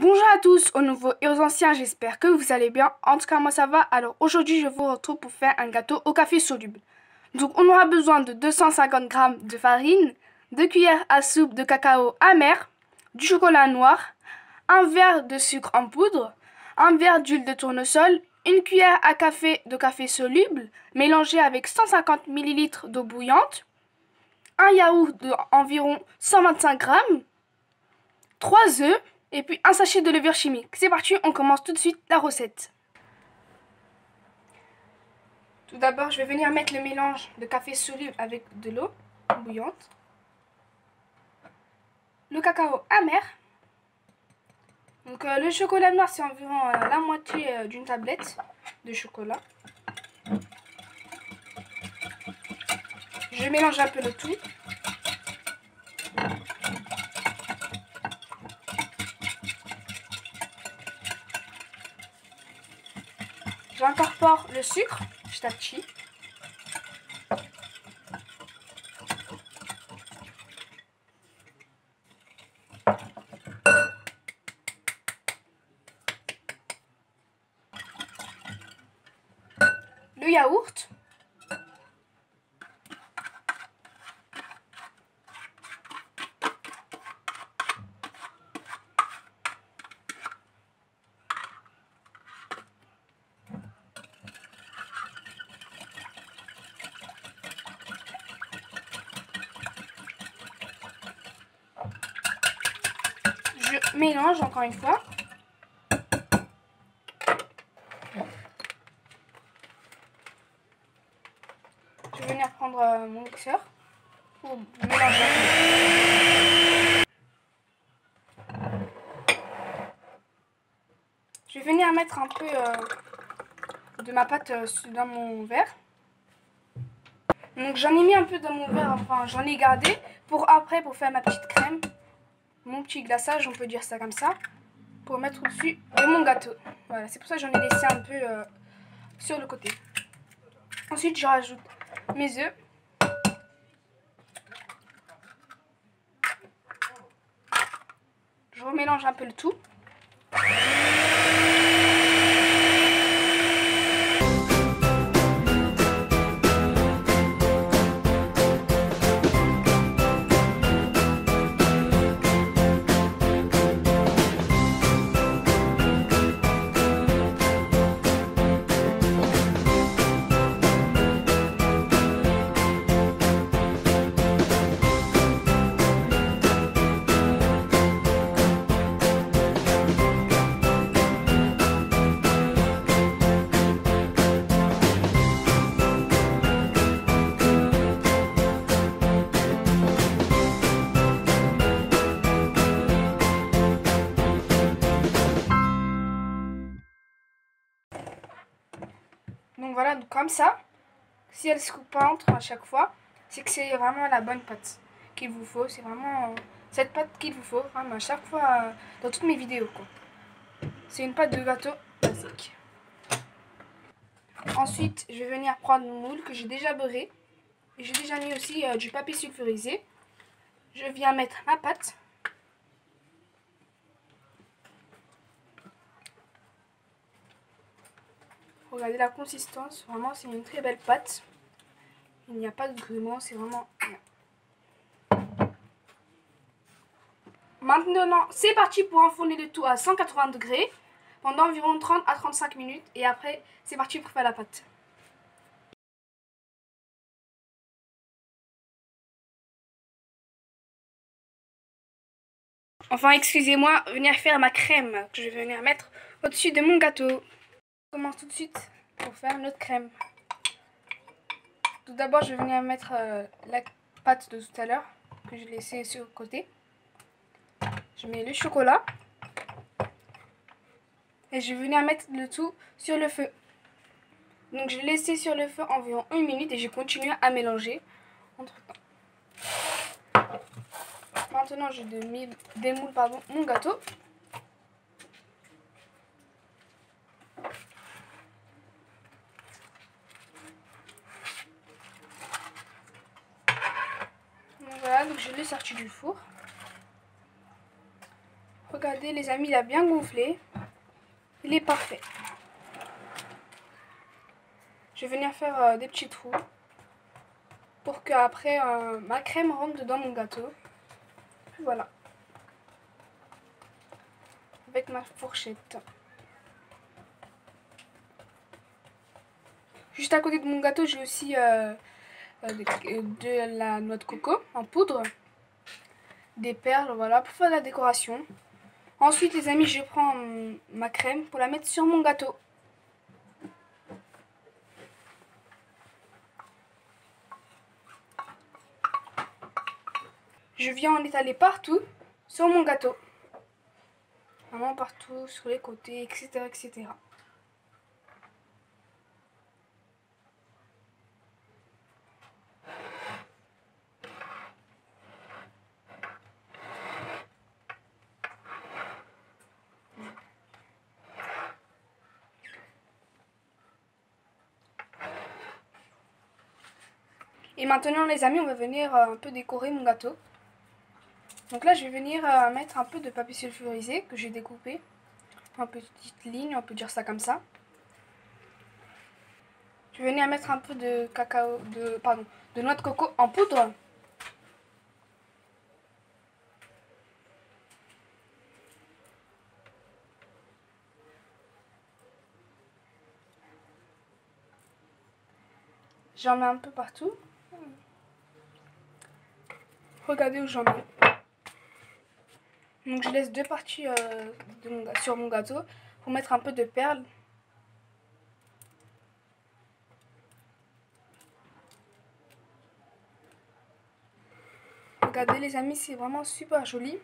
Bonjour à tous, aux nouveaux et aux anciens, j'espère que vous allez bien. En tout cas, moi ça va. Alors aujourd'hui, je vous retrouve pour faire un gâteau au café soluble. Donc on aura besoin de 250 g de farine, 2 cuillères à soupe de cacao amer, du chocolat noir, un verre de sucre en poudre, un verre d'huile de tournesol, une cuillère à café de café soluble mélangé avec 150 ml d'eau bouillante, un yaourt d'environ 125 g, 3 œufs et puis un sachet de levure chimique. C'est parti, on commence tout de suite la recette. Tout d'abord, je vais venir mettre le mélange de café soluble avec de l'eau bouillante, le cacao amer. Donc le chocolat noir, c'est environ la moitié d'une tablette de chocolat. Je mélange un peu le tout. J'incorpore le sucre petit à petit. Le yaourt. Je mélange encore une fois. Je vais venir prendre mon mixeur pour mélanger. Je vais venir mettre un peu de ma pâte dans mon verre. Donc j'en ai mis un peu dans mon verre, enfin j'en ai gardé pour après, pour faire ma petite crème, mon petit glaçage, on peut dire ça comme ça, pour mettre au-dessus de mon gâteau. Voilà, c'est pour ça que j'en ai laissé un peu sur le côté. Ensuite je rajoute mes œufs. Je remélange un peu le tout. Donc voilà, donc comme ça, si elle se coupe pas entre à chaque fois, c'est que c'est vraiment la bonne pâte qu'il vous faut. C'est vraiment cette pâte qu'il vous faut, vraiment à chaque fois dans toutes mes vidéos, quoi. C'est une pâte de gâteau basique. Ensuite, je vais venir prendre mon moule que j'ai déjà beurré. Et j'ai déjà mis aussi du papier sulfurisé. Je viens mettre ma pâte. Regardez la consistance, vraiment c'est une très belle pâte. Il n'y a pas de grumeaux, c'est vraiment bien. Maintenant, c'est parti pour enfourner le tout à 180 degrés pendant environ 30 à 35 minutes. Et après, c'est parti pour faire la pâte. Enfin, excusez-moi, venir faire ma crème que je vais venir mettre au-dessus de mon gâteau. On commence tout de suite pour faire notre crème. Tout d'abord, je vais venir mettre la pâte de tout à l'heure que j'ai laissée sur le côté. Je mets le chocolat et je vais venir mettre le tout sur le feu. Donc, je l'ai laissé sur le feu environ 1 minute et je continue à mélanger entre temps. Maintenant, je démoule mon gâteau. Donc voilà, donc je l'ai sorti du four. Regardez les amis, il a bien gonflé. Il est parfait. Je vais venir faire des petits trous pour que après ma crème rentre dans mon gâteau. Puis voilà. Avec ma fourchette. Juste à côté de mon gâteau, j'ai aussi de la noix de coco en poudre. Des perles, voilà, pour faire la décoration. Ensuite, les amis, je prends ma crème pour la mettre sur mon gâteau. Je viens en étaler partout sur mon gâteau. Vraiment partout, sur les côtés, etc. etc. Et maintenant les amis, on va venir un peu décorer mon gâteau. Donc là je vais venir mettre un peu de papier sulfurisé que j'ai découpé en petites lignes, on peut dire ça comme ça. Je vais venir mettre un peu de de noix de coco en poudre. J'en mets un peu partout. Regardez où j'en mets. Donc je laisse deux parties sur mon gâteau pour mettre un peu de perles. Regardez les amis, c'est vraiment super joli,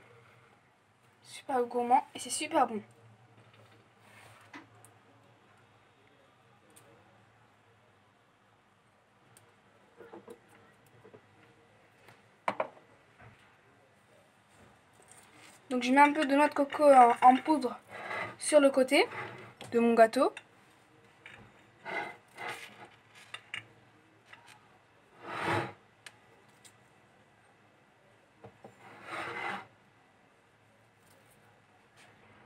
super gourmand et c'est super bon. Donc je mets un peu de noix de coco en poudre sur le côté de mon gâteau.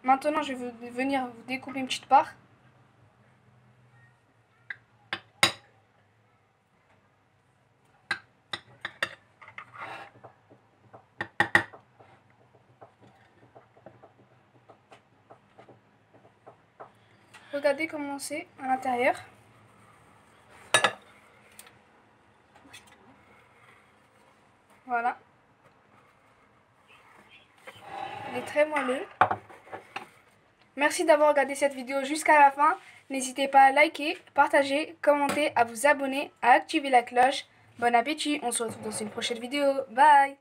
Maintenant je vais venir découper une petite part. Regardez comment c'est à l'intérieur. Voilà. Il est très moelleux. Merci d'avoir regardé cette vidéo jusqu'à la fin. N'hésitez pas à liker, partager, commenter, à vous abonner, à activer la cloche. Bon appétit, on se retrouve dans une prochaine vidéo. Bye!